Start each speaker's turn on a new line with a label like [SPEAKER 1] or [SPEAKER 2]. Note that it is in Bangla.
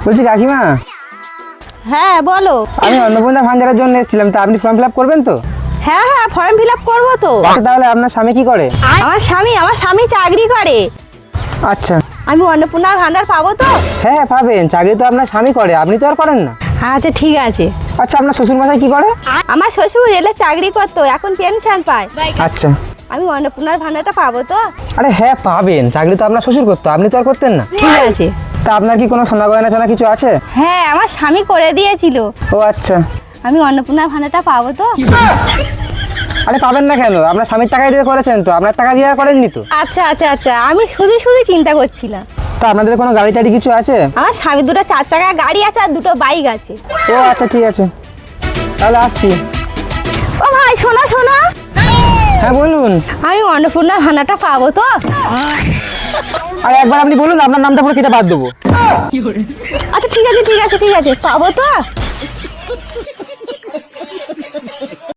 [SPEAKER 1] বলছি কাকিমা,
[SPEAKER 2] হ্যাঁ বলো।
[SPEAKER 1] আমি অন্নপূর্ণা ভান্ডারের জন্য এসেছিলাম, তা আপনি ফর্ম ফিল আপ করবেন তো?
[SPEAKER 2] হ্যাঁ হ্যাঁ, ফর্ম ফিল আপ করবো তো।
[SPEAKER 1] আচ্ছা, তাহলে আপনার স্বামী কি করে?
[SPEAKER 2] আমার স্বামী চাকরি করে।
[SPEAKER 1] আচ্ছা,
[SPEAKER 2] আমি অন্নপূর্ণা ভান্ডার পাবো তো?
[SPEAKER 1] হ্যাঁ পাবেন, চাকরি তো আপনার স্বামী করে, আপনি তো আর করেন না।
[SPEAKER 2] আচ্ছা ঠিক আছে।
[SPEAKER 1] আচ্ছা, আপনার শ্বশুর মশাই কি করে?
[SPEAKER 2] আমার শ্বশুর রেলে চাকরি করতো, এখন পেনশন পায়।
[SPEAKER 1] আচ্ছা,
[SPEAKER 2] আমি অন্নপূর্ণার ভান্ডারটা পাবো তো?
[SPEAKER 1] আরে হ্যাঁ পাবেন, চাকরি তো আপনার শ্বশুর করতো, আপনি তো আর করতেন না।
[SPEAKER 2] ঠিক আছে।
[SPEAKER 1] তা আপনার কি কোনো সোনা গয়না টোনা কিছু আছে?
[SPEAKER 2] হ্যাঁ, আমার স্বামী করে দিয়েছিল।
[SPEAKER 1] ও আচ্ছা।
[SPEAKER 2] আমি অন্নপূর্ণার ভান্ডারটা পাবো তো?
[SPEAKER 1] আরে পাবেন না কেন, আপনার স্বামীর টাকায় দিয়ে করেছেন তো, আপনার টাকা দিয়ে আর করেননি তো।
[SPEAKER 2] আচ্ছা আচ্ছা আচ্ছা, আমি শুধু শুধু চিন্তা করছিলাম।
[SPEAKER 1] তা আপনাদের কোনো গাড়ি টাড়ি কিছু আছে?
[SPEAKER 2] আমার স্বামী দুটো 4 চাকা গাড়ি আছে আর দুটো বাইক আছে।
[SPEAKER 1] ও আচ্ছা ঠিক আছে, তাহলে আসছি।
[SPEAKER 2] ও ভাই শোনো শোনো,
[SPEAKER 1] হ্যাঁ বলুন।
[SPEAKER 2] আমি অন্নপূর্ণার ভান্ডারটা পাবো তো?
[SPEAKER 1] আর একবার আপনি বলুন, আপনার নামটা পুরো কেটে বাদ দেবো।
[SPEAKER 2] আচ্ছা ঠিক আছে ঠিক আছে ঠিক আছে, পাবো তো?